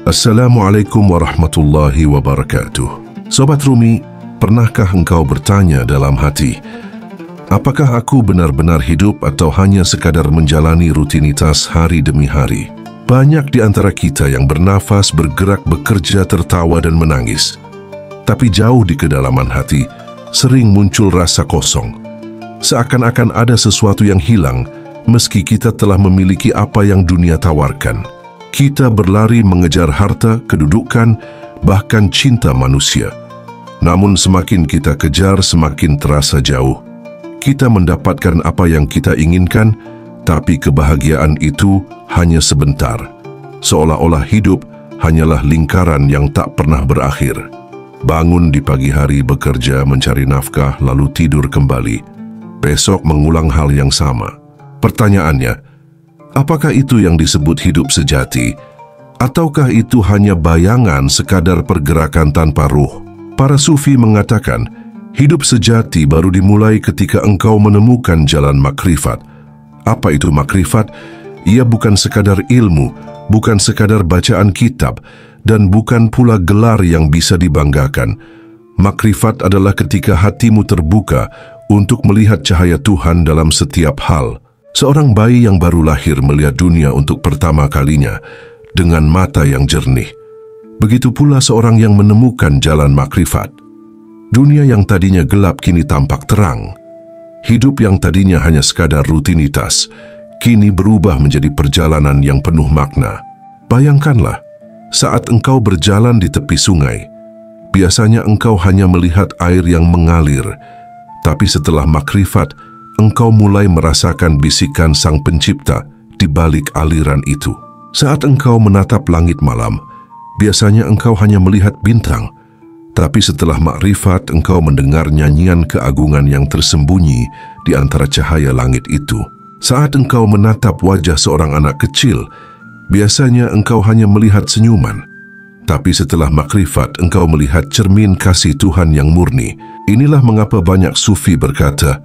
Assalamualaikum warahmatullahi wabarakatuh. Sobat Rumi, pernahkah engkau bertanya dalam hati, apakah aku benar-benar hidup atau hanya sekadar menjalani rutinitas hari demi hari? Banyak di antara kita yang bernafas, bergerak, bekerja, tertawa dan menangis. Tapi jauh di kedalaman hati, sering muncul rasa kosong. Seakan-akan ada sesuatu yang hilang, meski kita telah memiliki apa yang dunia tawarkan. Kita berlari mengejar harta, kedudukan, bahkan cinta manusia. Namun semakin kita kejar, semakin terasa jauh. Kita mendapatkan apa yang kita inginkan, tapi kebahagiaan itu hanya sebentar. Seolah-olah hidup hanyalah lingkaran yang tak pernah berakhir. Bangun di pagi hari bekerja mencari nafkah, lalu tidur kembali. Besok mengulang hal yang sama. Pertanyaannya, apakah itu yang disebut hidup sejati? Ataukah itu hanya bayangan sekadar pergerakan tanpa ruh? Para sufi mengatakan, hidup sejati baru dimulai ketika engkau menemukan jalan makrifat. Apa itu makrifat? Ia bukan sekadar ilmu, bukan sekadar bacaan kitab, dan bukan pula gelar yang bisa dibanggakan. Makrifat adalah ketika hatimu terbuka untuk melihat cahaya Tuhan dalam setiap hal. Seorang bayi yang baru lahir melihat dunia untuk pertama kalinya dengan mata yang jernih. Begitu pula seorang yang menemukan jalan makrifat. Dunia yang tadinya gelap kini tampak terang. Hidup yang tadinya hanya sekadar rutinitas, kini berubah menjadi perjalanan yang penuh makna. Bayangkanlah, saat engkau berjalan di tepi sungai, biasanya engkau hanya melihat air yang mengalir, tapi setelah makrifat, engkau mulai merasakan bisikan Sang Pencipta di balik aliran itu. Saat engkau menatap langit malam, biasanya engkau hanya melihat bintang, tapi setelah makrifat engkau mendengar nyanyian keagungan yang tersembunyi di antara cahaya langit itu. Saat engkau menatap wajah seorang anak kecil, biasanya engkau hanya melihat senyuman, tapi setelah makrifat engkau melihat cermin kasih Tuhan yang murni. Inilah mengapa banyak sufi berkata,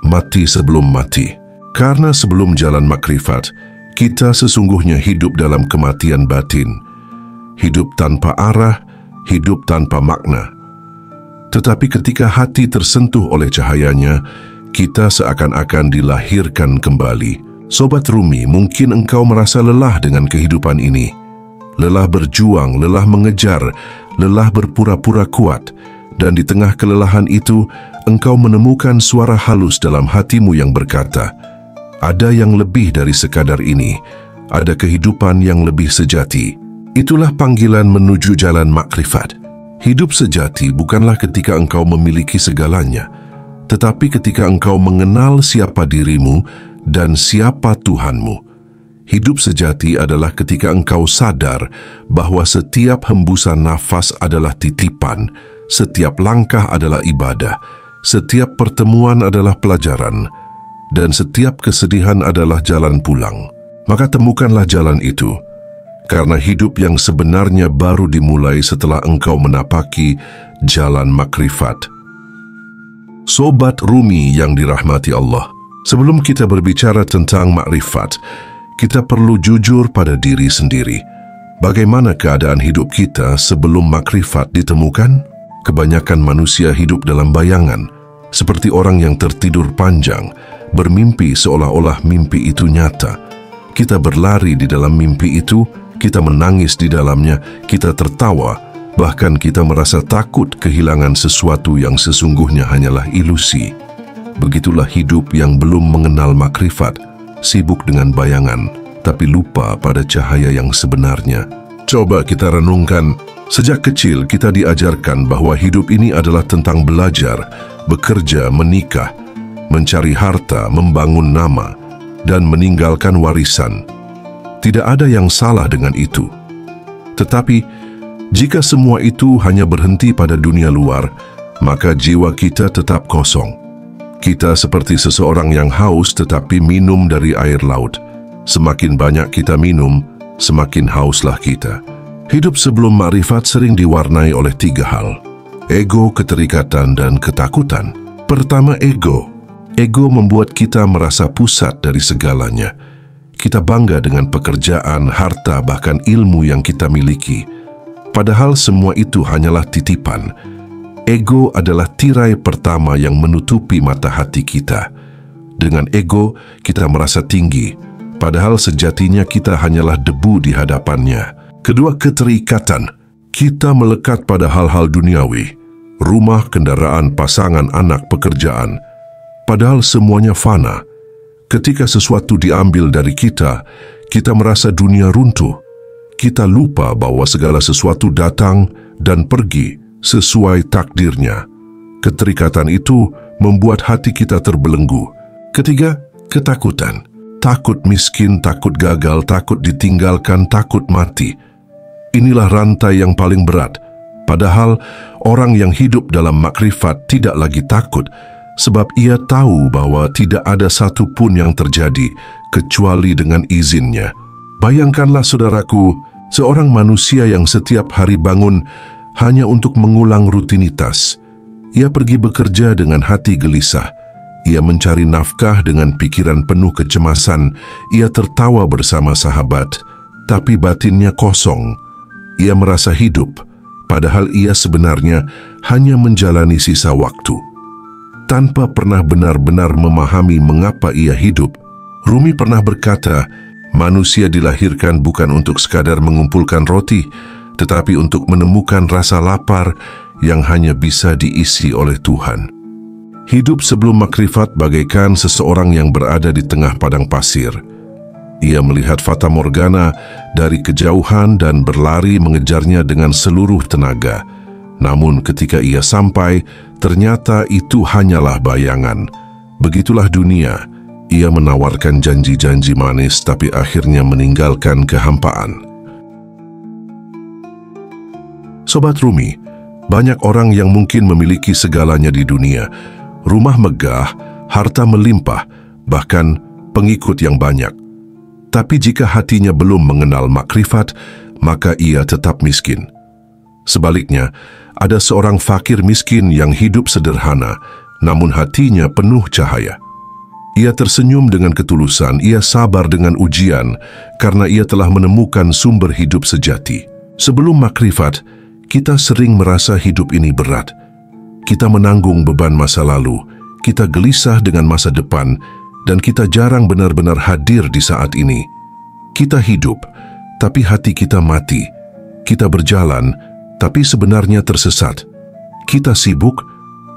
mati sebelum mati. Karena sebelum jalan makrifat, kita sesungguhnya hidup dalam kematian batin. Hidup tanpa arah, hidup tanpa makna. Tetapi ketika hati tersentuh oleh cahayanya, kita seakan-akan dilahirkan kembali. Sobat Rumi, mungkin engkau merasa lelah dengan kehidupan ini. Lelah berjuang, lelah mengejar, lelah berpura-pura kuat. Dan di tengah kelelahan itu, engkau menemukan suara halus dalam hatimu yang berkata, ada yang lebih dari sekadar ini, ada kehidupan yang lebih sejati. Itulah panggilan menuju jalan makrifat. Hidup sejati bukanlah ketika engkau memiliki segalanya, tetapi ketika engkau mengenal siapa dirimu dan siapa Tuhanmu. Hidup sejati adalah ketika engkau sadar bahwa setiap hembusan nafas adalah titipan, setiap langkah adalah ibadah, setiap pertemuan adalah pelajaran, dan setiap kesedihan adalah jalan pulang. Maka temukanlah jalan itu, karena hidup yang sebenarnya baru dimulai setelah engkau menapaki jalan makrifat. Sobat Rumi yang dirahmati Allah, sebelum kita berbicara tentang makrifat, kita perlu jujur pada diri sendiri. Bagaimana keadaan hidup kita sebelum makrifat ditemukan? Kebanyakan manusia hidup dalam bayangan, seperti orang yang tertidur panjang, bermimpi seolah-olah mimpi itu nyata. Kita berlari di dalam mimpi itu, kita menangis di dalamnya, kita tertawa, bahkan kita merasa takut kehilangan sesuatu yang sesungguhnya hanyalah ilusi. Begitulah hidup yang belum mengenal makrifat, sibuk dengan bayangan, tapi lupa pada cahaya yang sebenarnya. Coba kita renungkan, sejak kecil kita diajarkan bahwa hidup ini adalah tentang belajar, bekerja, menikah, mencari harta, membangun nama, dan meninggalkan warisan. Tidak ada yang salah dengan itu. Tetapi, jika semua itu hanya berhenti pada dunia luar, maka jiwa kita tetap kosong. Kita seperti seseorang yang haus tetapi minum dari air laut. Semakin banyak kita minum, semakin hauslah kita. Hidup sebelum makrifat sering diwarnai oleh 3 hal: ego, keterikatan, dan ketakutan. Pertama, ego. Ego membuat kita merasa pusat dari segalanya. Kita bangga dengan pekerjaan, harta, bahkan ilmu yang kita miliki. Padahal semua itu hanyalah titipan. Ego adalah tirai pertama yang menutupi mata hati kita. Dengan ego, kita merasa tinggi, padahal sejatinya kita hanyalah debu di hadapannya. Kedua, keterikatan. Kita melekat pada hal-hal duniawi, rumah, kendaraan, pasangan, anak, pekerjaan. Padahal semuanya fana. Ketika sesuatu diambil dari kita, kita merasa dunia runtuh. Kita lupa bahwa segala sesuatu datang dan pergi sesuai takdirnya. Keterikatan itu membuat hati kita terbelenggu. Ketiga, ketakutan. Takut miskin, takut gagal, takut ditinggalkan, takut mati. Inilah rantai yang paling berat. Padahal orang yang hidup dalam makrifat tidak lagi takut, sebab ia tahu bahwa tidak ada satu pun yang terjadi kecuali dengan izinnya. Bayangkanlah saudaraku, seorang manusia yang setiap hari bangun hanya untuk mengulang rutinitas. Ia pergi bekerja dengan hati gelisah. Ia mencari nafkah dengan pikiran penuh kecemasan. Ia tertawa bersama sahabat, tapi batinnya kosong. Ia merasa hidup, padahal ia sebenarnya hanya menjalani sisa waktu. Tanpa pernah benar-benar memahami mengapa ia hidup. Rumi pernah berkata, manusia dilahirkan bukan untuk sekadar mengumpulkan roti, tetapi untuk menemukan rasa lapar yang hanya bisa diisi oleh Tuhan. Hidup sebelum makrifat bagaikan seseorang yang berada di tengah padang pasir. Ia melihat fata morgana dari kejauhan dan berlari mengejarnya dengan seluruh tenaga. Namun ketika ia sampai, ternyata itu hanyalah bayangan. Begitulah dunia. Ia menawarkan janji-janji manis tapi akhirnya meninggalkan kehampaan. Sobat Rumi, banyak orang yang mungkin memiliki segalanya di dunia. Rumah megah, harta melimpah, bahkan pengikut yang banyak. Tapi jika hatinya belum mengenal makrifat, maka ia tetap miskin. Sebaliknya, ada seorang fakir miskin yang hidup sederhana, namun hatinya penuh cahaya. Ia tersenyum dengan ketulusan, ia sabar dengan ujian, karena ia telah menemukan sumber hidup sejati. Sebelum makrifat, kita sering merasa hidup ini berat. Kita menanggung beban masa lalu, kita gelisah dengan masa depan, dan kita jarang benar-benar hadir di saat ini. Kita hidup, tapi hati kita mati. Kita berjalan, tapi sebenarnya tersesat. Kita sibuk,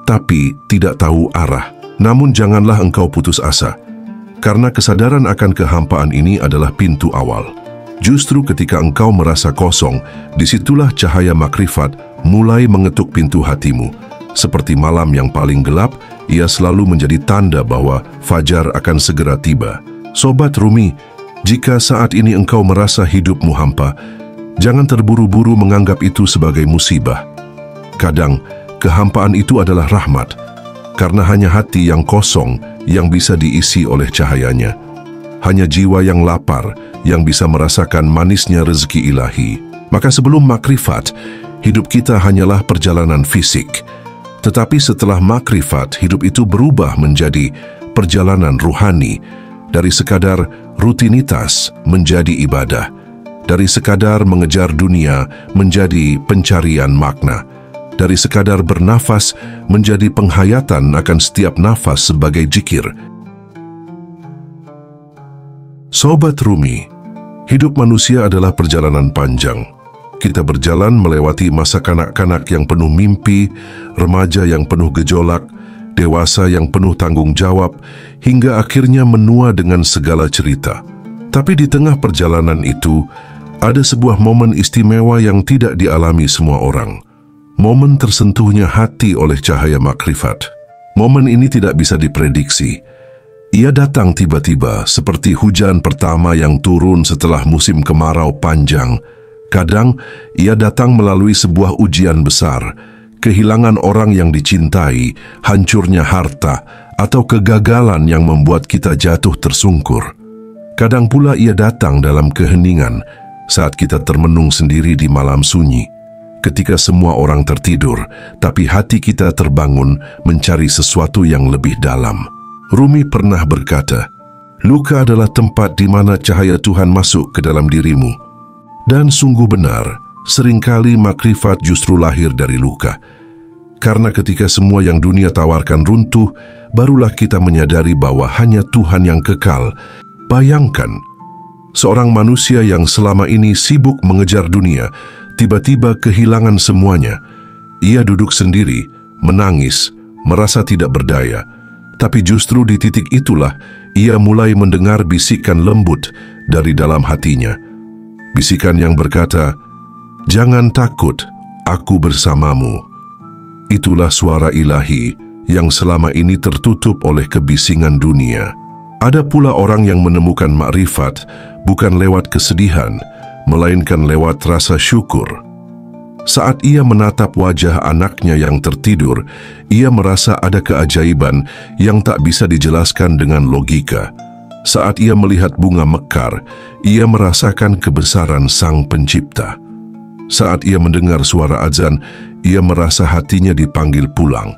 tapi tidak tahu arah. Namun janganlah engkau putus asa, karena kesadaran akan kehampaan ini adalah pintu awal. Justru ketika engkau merasa kosong, disitulah cahaya makrifat mulai mengetuk pintu hatimu. Seperti malam yang paling gelap, ia selalu menjadi tanda bahwa fajar akan segera tiba. Sobat Rumi, jika saat ini engkau merasa hidupmu hampa, jangan terburu-buru menganggap itu sebagai musibah. Kadang, kehampaan itu adalah rahmat, karena hanya hati yang kosong yang bisa diisi oleh cahayanya. Hanya jiwa yang lapar yang bisa merasakan manisnya rezeki ilahi. Maka sebelum makrifat, hidup kita hanyalah perjalanan fisik. Tetapi setelah makrifat, hidup itu berubah menjadi perjalanan ruhani, dari sekadar rutinitas menjadi ibadah, dari sekadar mengejar dunia menjadi pencarian makna, dari sekadar bernafas menjadi penghayatan akan setiap nafas sebagai zikir. Sobat Rumi, hidup manusia adalah perjalanan panjang. Kita berjalan melewati masa kanak-kanak yang penuh mimpi, remaja yang penuh gejolak, dewasa yang penuh tanggung jawab, hingga akhirnya menua dengan segala cerita. Tapi di tengah perjalanan itu, ada sebuah momen istimewa yang tidak dialami semua orang. Momen tersentuhnya hati oleh cahaya makrifat. Momen ini tidak bisa diprediksi. Ia datang tiba-tiba seperti hujan pertama yang turun setelah musim kemarau panjang. Kadang ia datang melalui sebuah ujian besar, kehilangan orang yang dicintai, hancurnya harta, atau kegagalan yang membuat kita jatuh tersungkur. Kadang pula ia datang dalam keheningan, saat kita termenung sendiri di malam sunyi. Ketika semua orang tertidur, tapi hati kita terbangun mencari sesuatu yang lebih dalam. Rumi pernah berkata, Luka adalah tempat di mana cahaya Tuhan masuk ke dalam dirimu. Dan sungguh benar, seringkali makrifat justru lahir dari luka. Karena ketika semua yang dunia tawarkan runtuh, barulah kita menyadari bahwa hanya Tuhan yang kekal. Bayangkan, seorang manusia yang selama ini sibuk mengejar dunia, tiba-tiba kehilangan semuanya. Ia duduk sendiri, menangis, merasa tidak berdaya. Tapi justru di titik itulah, ia mulai mendengar bisikan lembut dari dalam hatinya. Bisikan yang berkata, "Jangan takut, aku bersamamu." Itulah suara ilahi yang selama ini tertutup oleh kebisingan dunia. Ada pula orang yang menemukan makrifat bukan lewat kesedihan, melainkan lewat rasa syukur. Saat ia menatap wajah anaknya yang tertidur, ia merasa ada keajaiban yang tak bisa dijelaskan dengan logika. Saat ia melihat bunga mekar, ia merasakan kebesaran Sang Pencipta. Saat ia mendengar suara azan, ia merasa hatinya dipanggil pulang.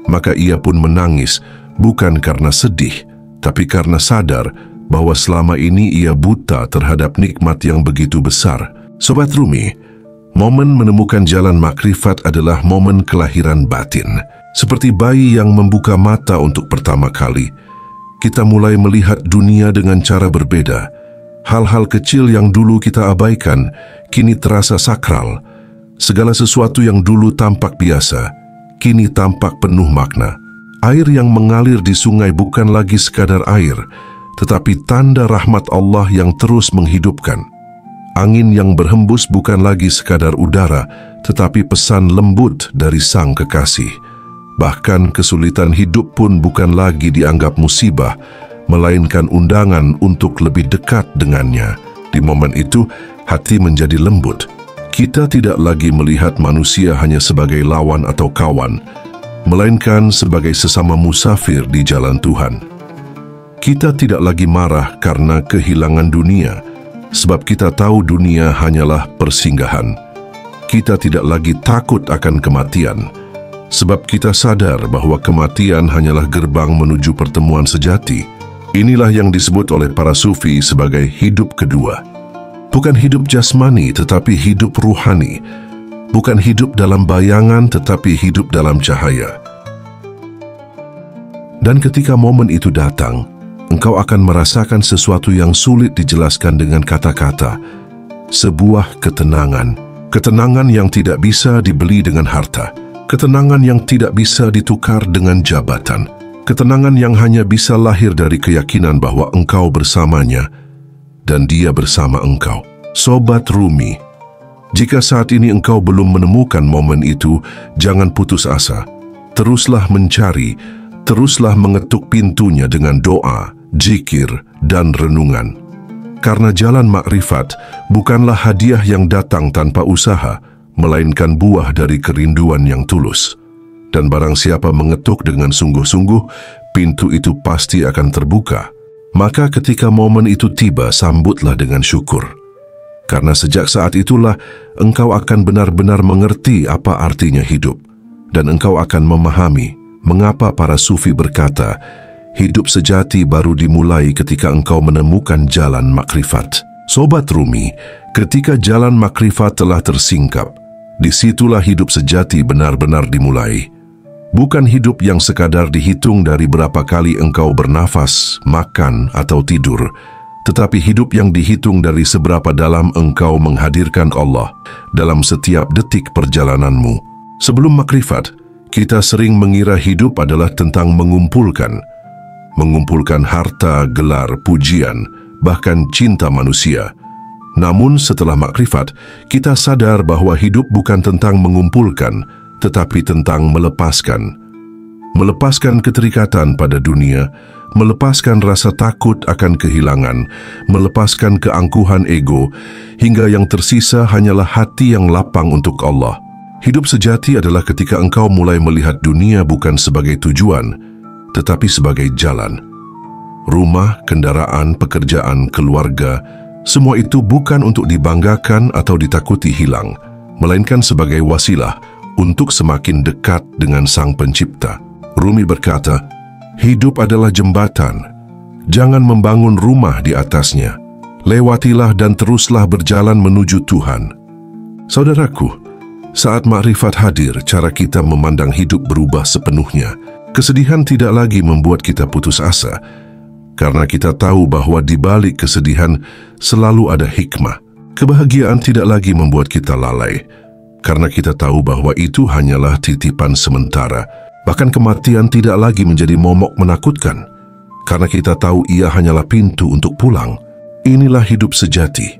Maka ia pun menangis, bukan karena sedih, tapi karena sadar bahwa selama ini ia buta terhadap nikmat yang begitu besar. Sobat Rumi, momen menemukan jalan makrifat adalah momen kelahiran batin. Seperti bayi yang membuka mata untuk pertama kali, kita mulai melihat dunia dengan cara berbeda. Hal-hal kecil yang dulu kita abaikan, kini terasa sakral. Segala sesuatu yang dulu tampak biasa, kini tampak penuh makna. Air yang mengalir di sungai bukan lagi sekadar air, tetapi tanda rahmat Allah yang terus menghidupkan. Angin yang berhembus bukan lagi sekadar udara, tetapi pesan lembut dari Sang Kekasih. Bahkan kesulitan hidup pun bukan lagi dianggap musibah, melainkan undangan untuk lebih dekat dengannya. Di momen itu, hati menjadi lembut. Kita tidak lagi melihat manusia hanya sebagai lawan atau kawan, melainkan sebagai sesama musafir di jalan Tuhan. Kita tidak lagi marah karena kehilangan dunia, sebab kita tahu dunia hanyalah persinggahan. Kita tidak lagi takut akan kematian, sebab kita sadar bahwa kematian hanyalah gerbang menuju pertemuan sejati. Inilah yang disebut oleh para sufi sebagai hidup kedua. Bukan hidup jasmani tetapi hidup ruhani. Bukan hidup dalam bayangan tetapi hidup dalam cahaya. Dan ketika momen itu datang, engkau akan merasakan sesuatu yang sulit dijelaskan dengan kata-kata. Sebuah ketenangan. Ketenangan yang tidak bisa dibeli dengan harta. Ketenangan yang tidak bisa ditukar dengan jabatan. Ketenangan yang hanya bisa lahir dari keyakinan bahwa engkau bersamanya dan dia bersama engkau. Sobat Rumi, jika saat ini engkau belum menemukan momen itu, jangan putus asa. Teruslah mencari, teruslah mengetuk pintunya dengan doa, zikir, dan renungan. Karena jalan makrifat bukanlah hadiah yang datang tanpa usaha, melainkan buah dari kerinduan yang tulus. Dan barang siapa mengetuk dengan sungguh-sungguh, pintu itu pasti akan terbuka. Maka ketika momen itu tiba, sambutlah dengan syukur. Karena sejak saat itulah, engkau akan benar-benar mengerti apa artinya hidup. Dan engkau akan memahami mengapa para sufi berkata, hidup sejati baru dimulai ketika engkau menemukan jalan makrifat. Sobat Rumi, ketika jalan makrifat telah tersingkap, disitulah hidup sejati benar-benar dimulai. Bukan hidup yang sekadar dihitung dari berapa kali engkau bernafas, makan, atau tidur, tetapi hidup yang dihitung dari seberapa dalam engkau menghadirkan Allah dalam setiap detik perjalananmu. Sebelum makrifat, kita sering mengira hidup adalah tentang mengumpulkan harta, gelar, pujian, bahkan cinta manusia. Namun setelah makrifat, kita sadar bahwa hidup bukan tentang mengumpulkan, tetapi tentang melepaskan. Melepaskan keterikatan pada dunia, melepaskan rasa takut akan kehilangan, melepaskan keangkuhan ego, hingga yang tersisa hanyalah hati yang lapang untuk Allah. Hidup sejati adalah ketika engkau mulai melihat dunia bukan sebagai tujuan, tetapi sebagai jalan. Rumah, kendaraan, pekerjaan, keluarga, semua itu bukan untuk dibanggakan atau ditakuti hilang, melainkan sebagai wasilah untuk semakin dekat dengan Sang Pencipta. Rumi berkata, hidup adalah jembatan. Jangan membangun rumah di atasnya. Lewatilah dan teruslah berjalan menuju Tuhan. Saudaraku, saat makrifat hadir, cara kita memandang hidup berubah sepenuhnya. Kesedihan tidak lagi membuat kita putus asa, karena kita tahu bahwa di balik kesedihan selalu ada hikmah. Kebahagiaan tidak lagi membuat kita lalai, karena kita tahu bahwa itu hanyalah titipan sementara. Bahkan kematian tidak lagi menjadi momok menakutkan, karena kita tahu ia hanyalah pintu untuk pulang. Inilah hidup sejati,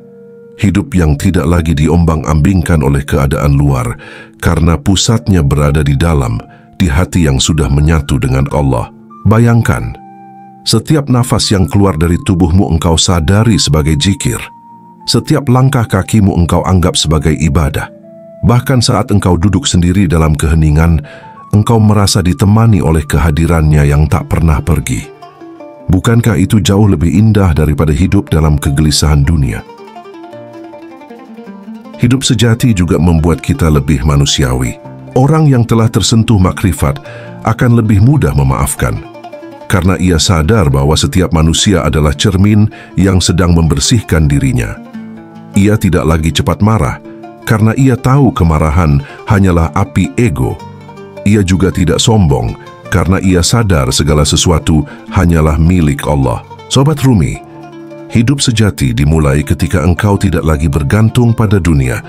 hidup yang tidak lagi diombang-ambingkan oleh keadaan luar, karena pusatnya berada di dalam, di hati yang sudah menyatu dengan Allah. Bayangkan, setiap nafas yang keluar dari tubuhmu engkau sadari sebagai zikir. Setiap langkah kakimu engkau anggap sebagai ibadah. Bahkan saat engkau duduk sendiri dalam keheningan, engkau merasa ditemani oleh kehadirannya yang tak pernah pergi. Bukankah itu jauh lebih indah daripada hidup dalam kegelisahan dunia? Hidup sejati juga membuat kita lebih manusiawi. Orang yang telah tersentuh makrifat akan lebih mudah memaafkan, karena ia sadar bahwa setiap manusia adalah cermin yang sedang membersihkan dirinya. Ia tidak lagi cepat marah, karena ia tahu kemarahan hanyalah api ego. Ia juga tidak sombong, karena ia sadar segala sesuatu hanyalah milik Allah. Sobat Rumi, hidup sejati dimulai ketika engkau tidak lagi bergantung pada dunia,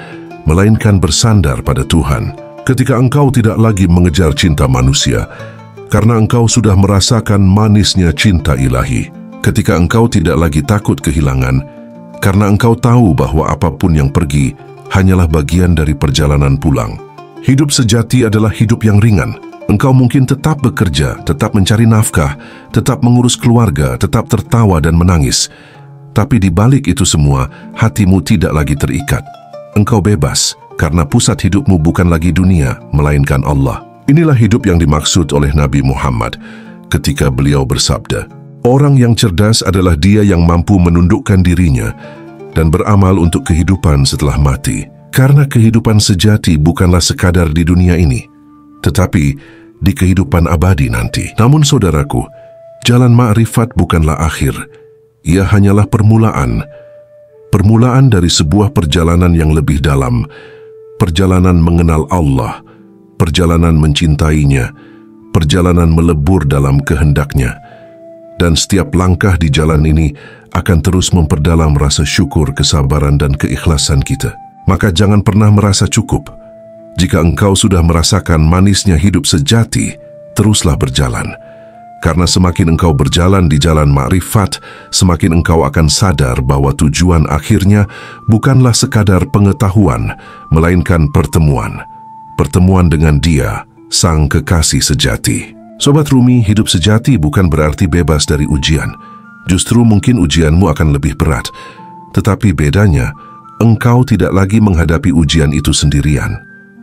melainkan bersandar pada Tuhan. Ketika engkau tidak lagi mengejar cinta manusia, karena engkau sudah merasakan manisnya cinta ilahi. Ketika engkau tidak lagi takut kehilangan, karena engkau tahu bahwa apapun yang pergi hanyalah bagian dari perjalanan pulang. Hidup sejati adalah hidup yang ringan. Engkau mungkin tetap bekerja, tetap mencari nafkah, tetap mengurus keluarga, tetap tertawa dan menangis. Tapi di balik itu semua, hatimu tidak lagi terikat. Engkau bebas, karena pusat hidupmu bukan lagi dunia, melainkan Allah. Inilah hidup yang dimaksud oleh Nabi Muhammad ketika beliau bersabda, "Orang yang cerdas adalah dia yang mampu menundukkan dirinya dan beramal untuk kehidupan setelah mati. Karena kehidupan sejati bukanlah sekadar di dunia ini, tetapi di kehidupan abadi nanti." Namun saudaraku, jalan ma'rifat bukanlah akhir. Ia hanyalah permulaan. Permulaan dari sebuah perjalanan yang lebih dalam, perjalanan mengenal Allah, perjalanan mencintainya, perjalanan melebur dalam kehendaknya. Dan setiap langkah di jalan ini akan terus memperdalam rasa syukur, kesabaran, dan keikhlasan kita. Maka jangan pernah merasa cukup. Jika engkau sudah merasakan manisnya hidup sejati, teruslah berjalan. Karena semakin engkau berjalan di jalan makrifat, semakin engkau akan sadar bahwa tujuan akhirnya bukanlah sekadar pengetahuan, melainkan pertemuan. Pertemuan dengan Dia, Sang Kekasih sejati. Sobat Rumi, hidup sejati bukan berarti bebas dari ujian. Justru mungkin ujianmu akan lebih berat. Tetapi bedanya, engkau tidak lagi menghadapi ujian itu sendirian.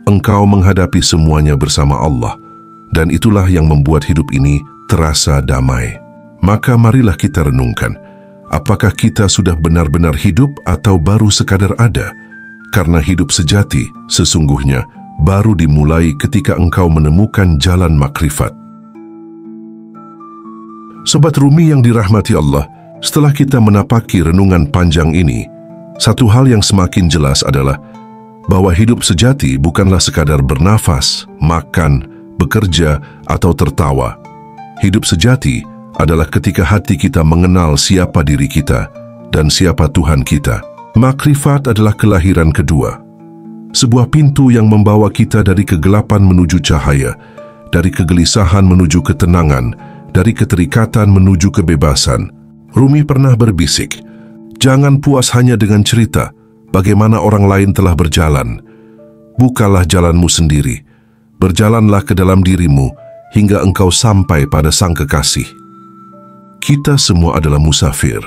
Engkau menghadapi semuanya bersama Allah. Dan itulah yang membuat hidup ini terasa damai. Maka marilah kita renungkan, apakah kita sudah benar-benar hidup atau baru sekadar ada? Karena hidup sejati sesungguhnya baru dimulai ketika engkau menemukan jalan makrifat. Sobat Rumi yang dirahmati Allah, setelah kita menapaki renungan panjang ini, satu hal yang semakin jelas adalah bahwa hidup sejati bukanlah sekadar bernafas, makan, bekerja, atau tertawa. Hidup sejati adalah ketika hati kita mengenal siapa diri kita dan siapa Tuhan kita. Makrifat adalah kelahiran kedua. Sebuah pintu yang membawa kita dari kegelapan menuju cahaya, dari kegelisahan menuju ketenangan, dari keterikatan menuju kebebasan. Rumi pernah berbisik, "Jangan puas hanya dengan cerita bagaimana orang lain telah berjalan. Bukalah jalanmu sendiri. Berjalanlah ke dalam dirimu hingga engkau sampai pada Sang Kekasih." Kita semua adalah musafir.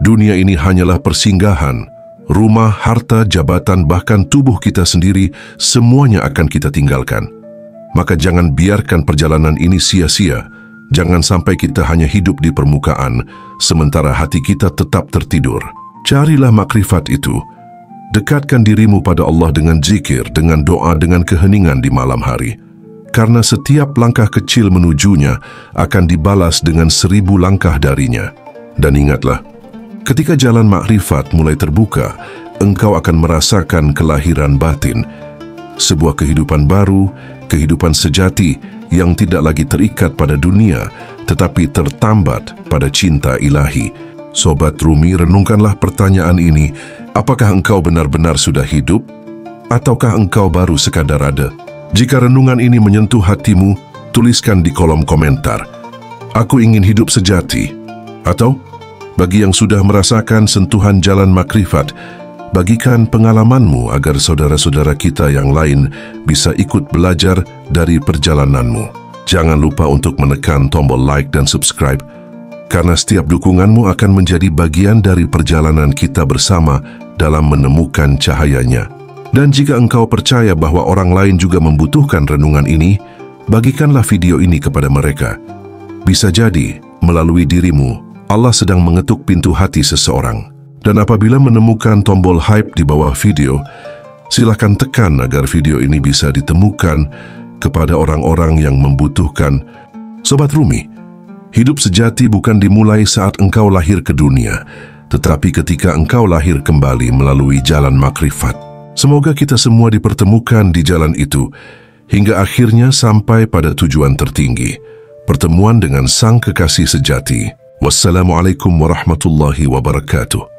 Dunia ini hanyalah persinggahan. Rumah, harta, jabatan, bahkan tubuh kita sendiri, semuanya akan kita tinggalkan. Maka jangan biarkan perjalanan ini sia-sia. Jangan sampai kita hanya hidup di permukaan, sementara hati kita tetap tertidur. Carilah makrifat itu. Dekatkan dirimu pada Allah dengan zikir, dengan doa, dengan keheningan di malam hari. Karena setiap langkah kecil menujunya akan dibalas dengan 1000 langkah darinya. Dan ingatlah, ketika jalan makrifat mulai terbuka, engkau akan merasakan kelahiran batin, sebuah kehidupan baru, kehidupan sejati yang tidak lagi terikat pada dunia, tetapi tertambat pada cinta ilahi. Sobat Rumi, renungkanlah pertanyaan ini. Apakah engkau benar-benar sudah hidup? Ataukah engkau baru sekadar ada? Jika renungan ini menyentuh hatimu, tuliskan di kolom komentar, "Aku ingin hidup sejati." Atau, bagi yang sudah merasakan sentuhan jalan makrifat, bagikan pengalamanmu agar saudara-saudara kita yang lain bisa ikut belajar dari perjalananmu. Jangan lupa untuk menekan tombol like dan subscribe, karena setiap dukunganmu akan menjadi bagian dari perjalanan kita bersama dalam menemukan cahayanya. Dan jika engkau percaya bahwa orang lain juga membutuhkan renungan ini, bagikanlah video ini kepada mereka. Bisa jadi, melalui dirimu, Allah sedang mengetuk pintu hati seseorang. Dan apabila menemukan tombol hype di bawah video, silakan tekan agar video ini bisa ditemukan kepada orang-orang yang membutuhkan. Sobat Rumi, hidup sejati bukan dimulai saat engkau lahir ke dunia, tetapi ketika engkau lahir kembali melalui jalan makrifat. Semoga kita semua dipertemukan di jalan itu, hingga akhirnya sampai pada tujuan tertinggi, pertemuan dengan Sang Kekasih sejati. Wassalamualaikum warahmatullahi wabarakatuh.